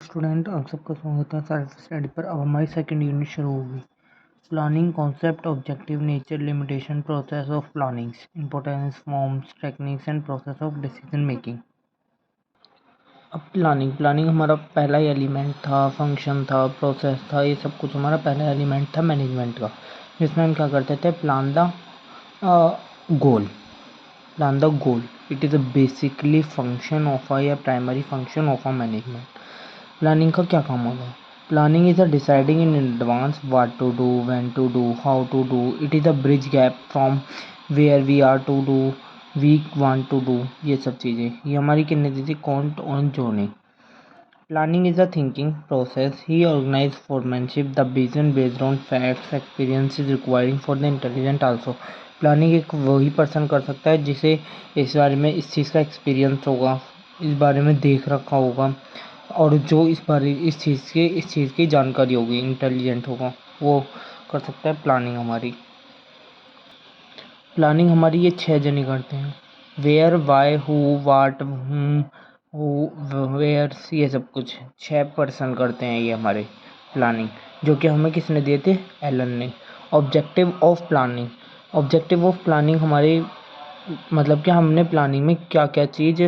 Student, आप सबका स्वागत है सेल्फ स्टडी पर। अब हमारी सेकंड यूनिट शुरू होगी। Planning concept, objective, nature, limitation, process of planning, importance, forms, techniques and process of decision making. अब प्लानिंग हमारा पहला ही एलिमेंट था, फंक्शन था, प्रोसेस था, ये सब कुछ हमारा पहला एलिमेंट था मैनेजमेंट का, जिसमें हम क्या करते थे, plan the goal. Plan the goal. It is a basically function of a primary function of a management. Planning का क्या काम होता है? Planning is a deciding in advance what to do, when to do, how to do. It is a bridge gap from where we are to do, we want to do. ये सब चीज़ें ये हमारी कितनी चीज़ें कॉन्ट ऑन जोनिंग. Planning is a thinking process. He organizes foremanship, the vision based on facts, experiences requiring for the intelligent also. Planning एक वही पर्सन कर सकता है जिसे इस बारे में इस चीज़ का एक्सपीरियंस होगा, इस बारे में देख रखा होगा, और जो इस चीज़ की जानकारी होगी, इंटेलिजेंट होगा, वो कर सकता है प्लानिंग हमारी ये 6 जने करते हैं. Where, why, who, what, where, ये सब कुछ 6 पर्सन करते हैं ये हमारे प्लानिंग, जो कि हमें किसने दिए थे, एलन ने. ऑब्जेक्टिव ऑफ प्लानिंग हमारी मतलब कि हमने प्लानिंग में क्या क्या चीज़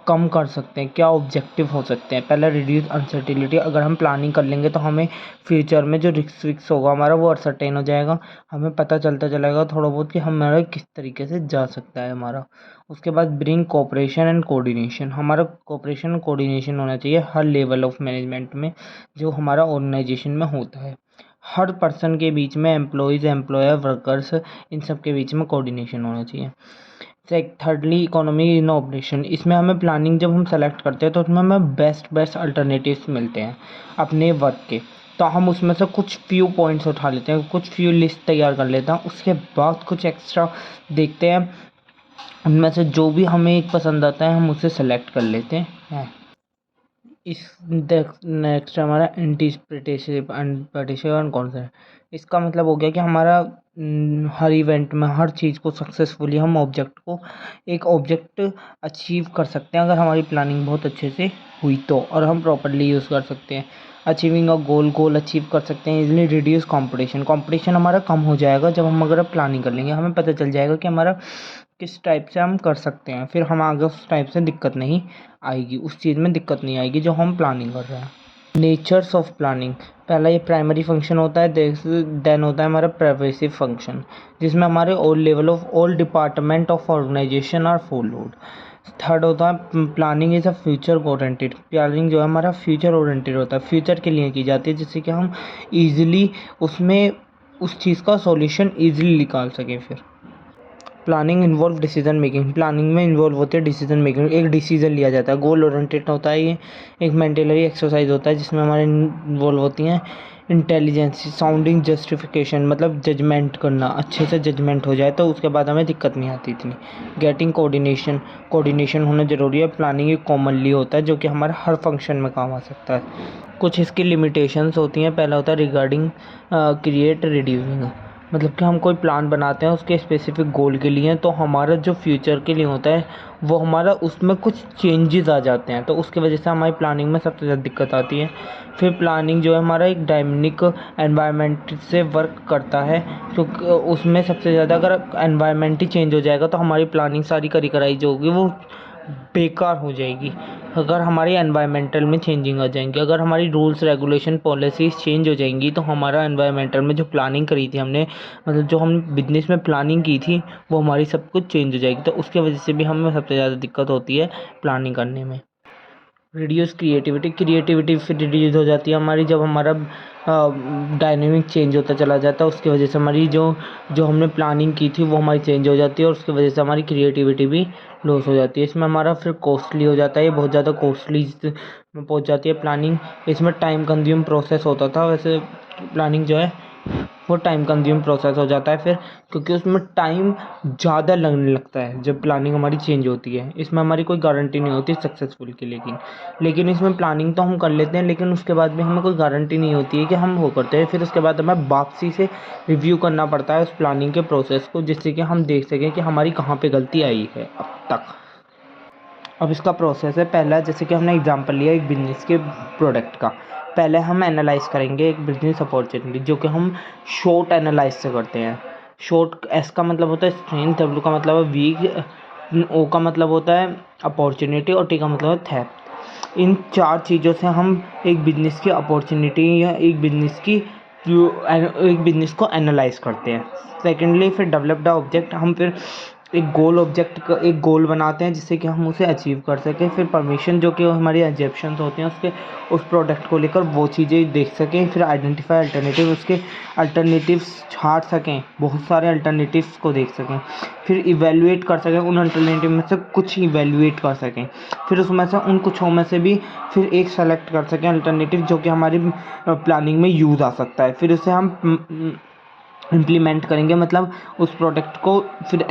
कम कर सकते हैं, क्या ऑब्जेक्टिव हो सकते हैं. पहला, रिड्यूस अनसर्टेनिटी. अगर हम प्लानिंग कर लेंगे तो हमें फ्यूचर में जो रिस्क होगा हमारा वो अनसर्टेन हो जाएगा. हमें पता चलता चलेगा थोड़ा बहुत कि हमारा किस तरीके से जा सकता है हमारा. उसके बाद ब्रिंग कोऑपरेशन एंड कोऑर्डिनेशन. हमारा कोऑपरेशन कोऑर्डिनेशन होना चाहिए हर लेवल ऑफ मैनेजमेंट में, जो हमारा ऑर्गेनाइजेशन में होता है. हर पर्सन के बीच में, एम्प्लॉयज़, एम्प्लॉयर, वर्कर्स, इन सब के बीच में कोऑर्डिनेशन होना चाहिए. Thirdly, economy in operation. इसमें हमें प्लानिंग जब हम सेलेक्ट करते हैं तो उसमें हमें बेस्ट अल्टरनेटिव्स मिलते हैं अपने वर्क के. तो हम उसमें से कुछ फ्यू पॉइंट्स उठा लेते हैं, कुछ फ्यू लिस्ट तैयार कर लेते हैं. उसके बाद कुछ एक्स्ट्रा देखते हैं, उनमें से जो भी हमें एक पसंद आता है हम उसे सेलेक्ट कर लेते हैं. इस नेक्स्ट हमारा एंटीसिपेशन कॉन्सेप्ट. इसका मतलब हो गया कि हमारा हर इवेंट में, हर चीज़ को सक्सेसफुली हम एक ऑब्जेक्ट अचीव कर सकते हैं अगर हमारी प्लानिंग बहुत अच्छे से हुई तो, और हम प्रॉपरली यूज़ कर सकते हैं. अचीविंग अ गोल अचीव कर सकते हैं. इजली रिड्यूस कंपटीशन हमारा कम हो जाएगा जब हम अगर प्लानिंग कर लेंगे. हमें पता चल जाएगा कि हमारा किस टाइप से हम कर सकते हैं, फिर हम आगे उस टाइप से दिक्कत नहीं आएगी, उस चीज़ में दिक्कत नहीं आएगी जो हम प्लानिंग कर रहे हैं. Natures of planning. पहला ये प्राइमरी फंक्शन होता है, देन होता है हमारा परवेसिव फंक्शन, जिसमें हमारे all level of all department of organization are followed. Third होता है planning is a future oriented. Planning जो है हमारा फ्यूचर ओरिएंटेड होता है, फ्यूचर के लिए की जाती है, जिससे कि हम ईजिली उसमें उस चीज़ का सॉल्यूशन ईजिली निकाल सकें. फिर planning involve decision making. Planning में इन्वॉल्व होती है डिसीजन मेकिंग. एक डिसीजन लिया जाता है, गोल ओरिएंटेड होता है ये. एक मेंटली एक्सरसाइज होता है जिसमें हमारे इन्वॉल्व होती हैं इंटेलिजेंस, साउंडिंग, जस्टिफिकेशन, मतलब जजमेंट करना, अच्छे से जजमेंट हो जाए तो उसके बाद हमें दिक्कत नहीं आती इतनी. गेटिंग कोऑर्डिनेशन होना ज़रूरी है. प्लानिंग एक कॉमनली होता है जो कि हमारे हर फंक्शन में काम आ सकता है. कुछ इसकी लिमिटेशंस होती हैं. पहला होता है रिगार्डिंग क्रिएट रिड्यूसिंग. मतलब कि हम कोई प्लान बनाते हैं उसके स्पेसिफिक गोल के लिए, तो हमारा जो फ्यूचर के लिए होता है वो हमारा उसमें कुछ चेंजेस आ जाते हैं, तो उसकी वजह से हमारी प्लानिंग में सबसे ज़्यादा दिक्कत आती है. फिर प्लानिंग जो है हमारा एक डायनामिक एनवायरनमेंट से वर्क करता है, क्योंकि उसमें सबसे ज़्यादा अगर एनवायरनमेंट ही चेंज हो जाएगा तो हमारी प्लानिंग सारी कराई जो होगी वो बेकार हो जाएगी. अगर हमारी एनवायरमेंटल में चेंजिंग आ जाएंगी, अगर हमारी रूल्स, रेगुलेशन, पॉलिसीज़ चेंज हो जाएंगी, तो हमारा एनवायरमेंटल में जो प्लानिंग करी थी हमने, मतलब जो हम बिजनेस में प्लानिंग की थी, वो हमारी सब कुछ चेंज हो जाएगी. तो उसके वजह से भी हमें सबसे ज़्यादा दिक्कत होती है प्लानिंग करने में. रिड्यूस क्रिएटिविटी फिर रिड्यूस हो जाती है हमारी जब हमारा डायनेमिक चेंज होता चला जाता है. उसकी वजह से हमारी जो हमने प्लानिंग की थी वो हमारी चेंज हो जाती है, और उसकी वजह से हमारी क्रिएटिविटी भी लॉस हो जाती है. इसमें हमारा फिर कॉस्टली हो जाता है, ये बहुत ज़्यादा कॉस्टली में पहुंच जाती है प्लानिंग. इसमें टाइम कंज्यूम प्रोसेस होता था, वैसे प्लानिंग जो है वो टाइम कंज्यूम प्रोसेस हो जाता है फिर, क्योंकि उसमें टाइम ज़्यादा लगने लगता है जब प्लानिंग हमारी चेंज होती है. इसमें हमारी कोई गारंटी नहीं होती सक्सेसफुल की, लेकिन इसमें प्लानिंग तो हम कर लेते हैं, लेकिन उसके बाद भी हमें कोई गारंटी नहीं होती है कि हम वो करते हैं. फिर उसके बाद हमें वापसी से रिव्यू करना पड़ता है उस प्लानिंग के प्रोसेस को, जिससे कि हम देख सकें कि हमारी कहाँ पे गलती आई है अब तक. अब इसका प्रोसेस है, पहला जैसे कि हमने एग्जांपल लिया एक बिजनेस के प्रोडक्ट का, पहले हम एनालाइज करेंगे एक बिजनेस अपॉर्चुनिटी, जो कि हम शॉर्ट एनालाइज से करते हैं। शॉर्ट, एस का मतलब होता है स्ट्रेंथ, डब्ल्यू का मतलब है वीक, ओ का मतलब होता है अपॉर्चुनिटी और टी का मतलब है थ्रेट। इन चार चीज़ों से हम एक बिजनेस की अपॉर्चुनिटी या एक बिजनेस को एनालाइज करते हैं। सेकेंडली फिर डेवलप द ऑब्जेक्ट, हम फिर एक गोल बनाते हैं जिससे कि हम उसे अचीव कर सकें। फिर परमिशन, जो कि हमारी एग्जेप्शंस होते हैं उसके उस प्रोडक्ट को लेकर वो चीज़ें देख सकें। फिर आइडेंटिफाई अल्टरनेटिव, उसके अल्टरनेटिव्स छाट सकें, बहुत सारे अल्टरनेटिव्स को देख सकें। फिर इवेल्युएट कर सकें, उन अल्टरनेटिव में से कुछ इवेल्युएट कर सकें। फिर उसमें से उन कुछों में से भी फिर एक सेलेक्ट कर सकें अल्टरनेटिव जो कि हमारी प्लानिंग में यूज़ आ सकता है। फिर उसे हम इम्प्लीमेंट करेंगे, मतलब उस प्रोडक्ट को फिर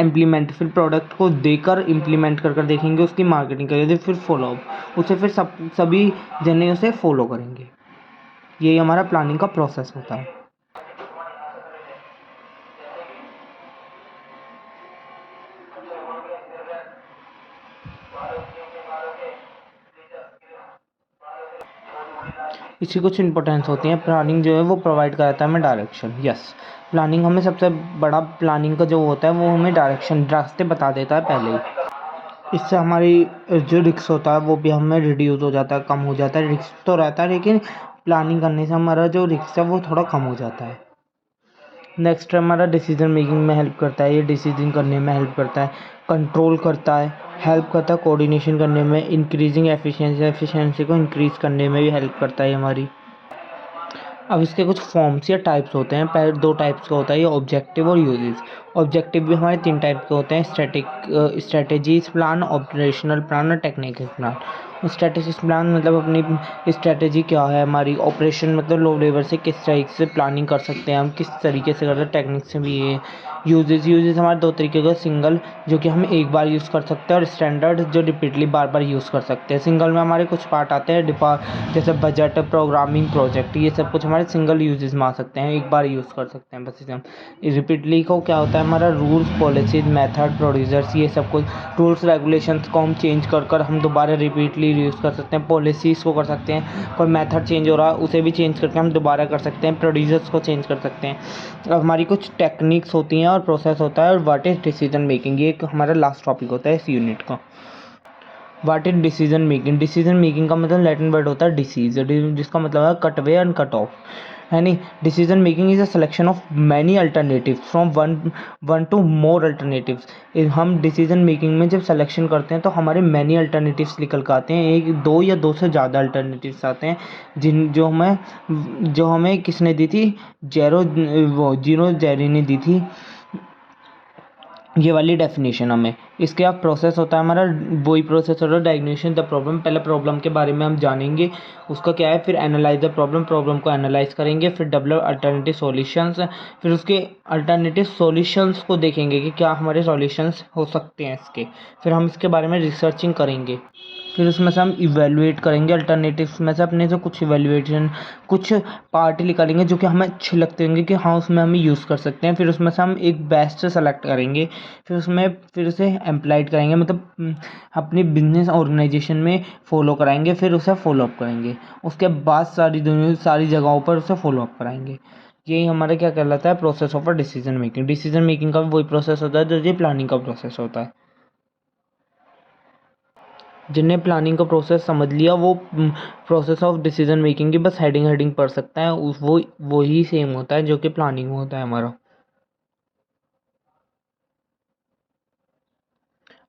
प्रोडक्ट को देकर इम्प्लीमेंट कर देखेंगे, उसकी मार्केटिंग करेंगे, फिर फॉलोअप, उसे फिर सभी जने उसे फॉलो करेंगे। यही हमारा प्लानिंग का प्रोसेस होता है। इसकी कुछ इंपॉर्टेंस होती हैं। प्लानिंग जो है वो प्रोवाइड कराता है हमें डायरेक्शन। यस, प्लानिंग हमें सबसे बड़ा प्लानिंग का जो होता है वो हमें डायरेक्शन, रास्ते बता देता है पहले ही। इससे हमारी जो रिस्क होता है वो भी हमें रिड्यूस हो जाता है, कम हो जाता है। रिस्क तो रहता है लेकिन प्लानिंग करने से हमारा जो रिस्क है वो थोड़ा कम हो जाता है। नेक्स्ट हमारा डिसीजन मेकिंग में हेल्प करता है, ये डिसीजन करने में हेल्प करता है, कंट्रोल करता है, हेल्प करता है कोऑर्डिनेशन करने में, इंक्रीजिंग एफिशिएंसी को इंक्रीज़ करने में भी हेल्प करता है हमारी। अब इसके कुछ फॉर्म्स या टाइप्स होते हैं। पहले दो टाइप्स का होता है, ये ऑब्जेक्टिव और यूजेस। ऑब्जेक्टिव भी हमारे तीन टाइप के होते हैं, स्ट्रेटेजीज प्लान, ऑपरेशनल प्लान और टेक्निकल प्लान। स्ट्रेटेजिक प्लान मतलब अपनी स्ट्रेटेजी क्या है हमारी, ऑपरेशन मतलब लो लेवल से किस तरीके से प्लानिंग कर सकते हैं हम, किस तरीके से करते हैं, टेक्निक से भी ये। यूजेस हमारे दो तरीके का, सिंगल जो कि हम एक बार यूज़ कर सकते हैं और स्टैंडर्ड जो रिपीटली बार बार यूज़ कर सकते हैं। सिंगल में हमारे कुछ पार्ट आते हैं जैसे बजट, प्रोग्रामिंग, प्रोजेक्ट, ये सब कुछ हमारे सिंगल यूजेस में आ सकते हैं, एक बार यूज़ कर सकते हैं बस इसे हम। रिपीटली को क्या होता है हमारा रूल्स, पॉलिसीज, मेथड, प्रोसीजर्स, ये सब कुछ रूल्स रेगुलेशंस को हम चेंज कर हम दोबारा रिपीटली यूज़ कर सकते हैं। पॉलिसीज़ को कर सकते हैं, कोई मेथड चेंज हो रहा है उसे भी चेंज करके हम दोबारा कर सकते हैं, प्रोसीजर्स को चेंज कर सकते हैं। अब हमारी कुछ टेक्निक्स होती हैं और प्रोसेस होता है, और व्हाट इज डिसीजन मेकिंग, ये एक हमारा लास्ट टॉपिक होता है इस यूनिट का। What is decision making, decision making का मतलब लैटिन वर्ड होता है डिसीज, जिसका मतलब है cut way and cut off, यानी decision making is a selection of many alternative from one to more alternatives. हम डिसीजन मेकिंग में जब सिलेक्शन करते हैं तो हमारे मैनी अल्टरनेटिव्स निकल कर आते हैं, एक दो या दो से ज़्यादा अल्टरनेटिव्स आते हैं, जो हमें किसने दी थी, जीरो जेरी ने दी थी ये वाली डेफिनेशन हमें। इसके बाद प्रोसेस होता है हमारा, वही प्रोसेस होता है डायग्नोसिस द प्रॉब्लम, पहले प्रॉब्लम के बारे में हम जानेंगे उसका क्या है, फिर एनालाइज द प्रॉब्लम को एनालाइज करेंगे, फिर डेवलप अल्टरनेटिव सॉल्यूशंस, फिर उसके अल्टरनेटिव सॉल्यूशंस को देखेंगे कि क्या हमारे सॉल्यूशंस हो सकते हैं इसके, फिर हम इसके बारे में रिसर्चिंग करेंगे, फिर उसमें से हम इवेलुएट करेंगे अल्टरनेटिव्स में से अपने से कुछ पार्ट निकालेंगे जो कि हमें अच्छे लगते होंगे कि हाँ उसमें हम यूज़ कर सकते हैं, फिर उसमें से हम एक बेस्ट सेलेक्ट करेंगे, फिर उसे एम्प्लॉयड करेंगे, मतलब अपनी बिजनेस ऑर्गेनाइजेशन में फॉलो कराएंगे, फिर उसे फॉलोअप करेंगे, उसके बाद सारी जगहों पर उसे फॉलोअप कराएंगे। यही हमारा क्या कहलाता है, process of a decision making. Decision making का भी वही प्रोसेस होता है जो ये प्लानिंग का प्रोसेस होता है। जिनने प्लानिंग का प्रोसेस समझ लिया वो प्रोसेस ऑफ डिसीजन मेकिंग की बस हेडिंग पढ़ सकता है, वो ही सेम होता है जो कि प्लानिंग में होता है हमारा।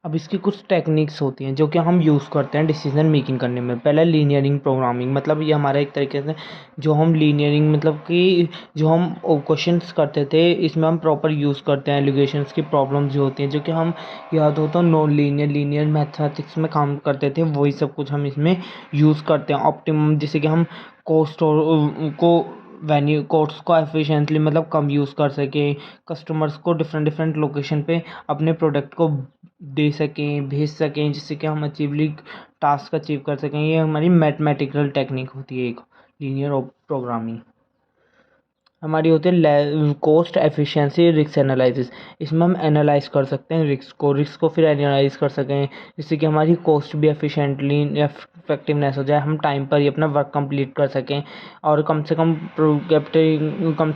अब इसकी कुछ टेक्निक्स होती हैं जो कि हम यूज़ करते हैं डिसीजन मेकिंग करने में। पहला लीनियरिंग प्रोग्रामिंग, मतलब ये हमारा एक तरीके से जो हम लीनियरिंग मतलब कि जो हम क्वेश्चंस करते थे इसमें हम प्रॉपर यूज़ करते हैं एलिगेशंस की प्रॉब्लम्स जो होती हैं, जो कि हम याद हो तो नॉन लीनियर मैथमेटिक्स में काम करते थे, वही सब कुछ हम इसमें यूज़ करते हैं। ऑप्टिमम, जैसे कि हम कॉस्ट को वेन्यू कोड्स को एफिशिएंटली मतलब कम यूज़ कर सकें, कस्टमर्स को डिफरेंट लोकेशन पे अपने प्रोडक्ट को दे सकें, भेज सकें, जिससे कि हम टास्क अचीव कर सकें। ये हमारी मैथमेटिकल टेक्निक होती है एक लीनियर प्रोग्रामिंग। हमारी होती है कॉस्ट एफिशिएंसी रिस्क एनालिसिस। इसमें हम एनालाइज कर सकते हैं रिस्क को फिर एनालाइज कर सकें, जिससे कि हमारी कॉस्ट भी एफिशिएंटली इफेक्टिवनेस हो जाए, हम टाइम पर ही अपना वर्क कंप्लीट कर सकें और कम से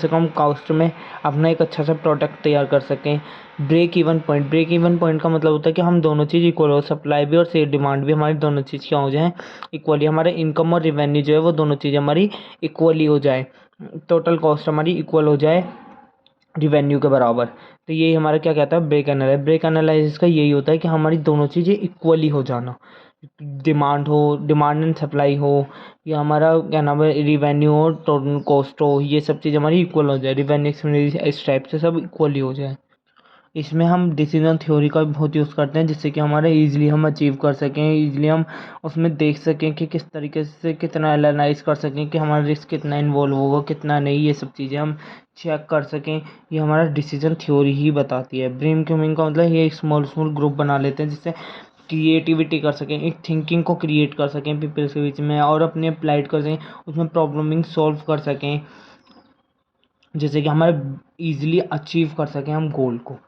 कम कॉस्ट में अपना एक अच्छा सा प्रोडक्ट तैयार कर सकें। ब्रेक इवन पॉइंट का मतलब होता है कि हम दोनों चीज़ इक्वल हो, सप्लाई भी और सेल डिमांड भी हमारी दोनों चीज़ क्या हो जाए, इक्वली, हमारे इनकम और रिवेन्यू जो है वो दोनों चीज़ें हमारी इक्वली हो जाए, टोटल कॉस्ट हमारी इक्वल हो जाए रिवेन्यू के बराबर। तो यही हमारा क्या कहता है ब्रेक एनालिसिस का यही होता है कि हमारी दोनों चीज़ें इक्वली हो जाना, डिमांड एंड सप्लाई हो, या हमारा क्या नाम है रिवेन्यू हो, टोटल कॉस्ट हो, ये सब चीज़ हमारी इक्वल हो जाए, रिवेन्यू इस टाइप से सब इक्वली हो जाए। इसमें हम डिसीजन थ्योरी का भी बहुत यूज़ करते हैं, जिससे कि हमारे ईजिली हम अचीव कर सकें, ईजिली हम उसमें देख सकें कि किस तरीके से कितना एनालाइज कर सकें कि हमारा रिस्क कितना इन्वॉल्व होगा कितना नहीं, ये सब चीज़ें हम चेक कर सकें। ये हमारा डिसीजन थ्योरी ही बताती है। ब्रेन स्टॉर्मिंग का मतलब ये एक स्मॉल ग्रुप बना लेते हैं, जिससे क्रिएटिविटी कर सकें, एक थिंकिंग को क्रिएट कर सकें पीपल्स के बीच में, और अपने अप्लाइड कर सकें, उसमें प्रॉब्लमिंग सॉल्व कर सकें, जैसे कि हमारे ईजिली अचीव कर सकें हम गोल को।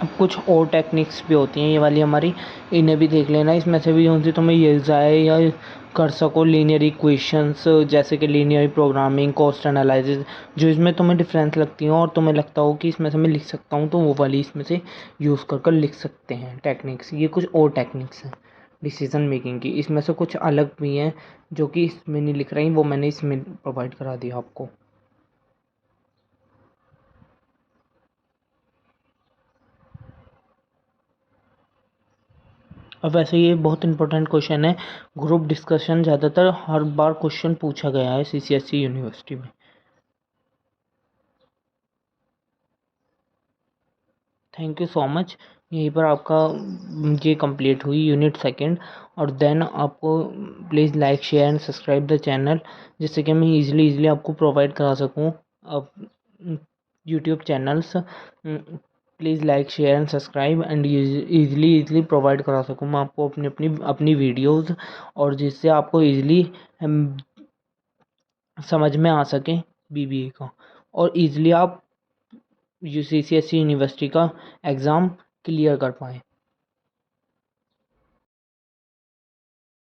अब कुछ और टेक्निक्स भी होती हैं ये वाली हमारी, इन्हें भी देख लेना। इसमें से भी कौन सी तुम्हें ये जाए या कर सको, लीनियर इक्वेशंस, जैसे कि लीनियर प्रोग्रामिंग, कॉस्ट एनालिसिस, जो इसमें तुम्हें डिफरेंस लगती हो और तुम्हें लगता हो कि इसमें से मैं लिख सकता हूँ, तो वो वाली इसमें से यूज़ कर कर लिख सकते हैं टेक्निक्स। ये कुछ और टेक्निक्स हैं डिसीजन मेकिंग की। इसमें से कुछ अलग भी हैं जो कि इसमें नहीं लिख रही, वो मैंने इसमें प्रोवाइड करा दिया आपको। अब वैसे ये बहुत इंपॉर्टेंट क्वेश्चन है, ग्रुप डिस्कशन ज़्यादातर हर बार क्वेश्चन पूछा गया है सीसीएसई यूनिवर्सिटी में। Thank you so much. यहीं पर आपका ये कंप्लीट हुई यूनिट सेकंड, और देन आपको please like share and subscribe the channel, जिससे कि मैं इजीली आपको प्रोवाइड करा सकूँ अब YouTube channels. Please like share and subscribe and easily provide करा सकूँ मैं आपको अपनी वीडियोज़, और जिससे आपको इजीली समझ में आ सके बीबीए का, और इजीली आप यूसीसीएससी यूनिवर्सिटी का एग्ज़ाम क्लियर कर पाएँ।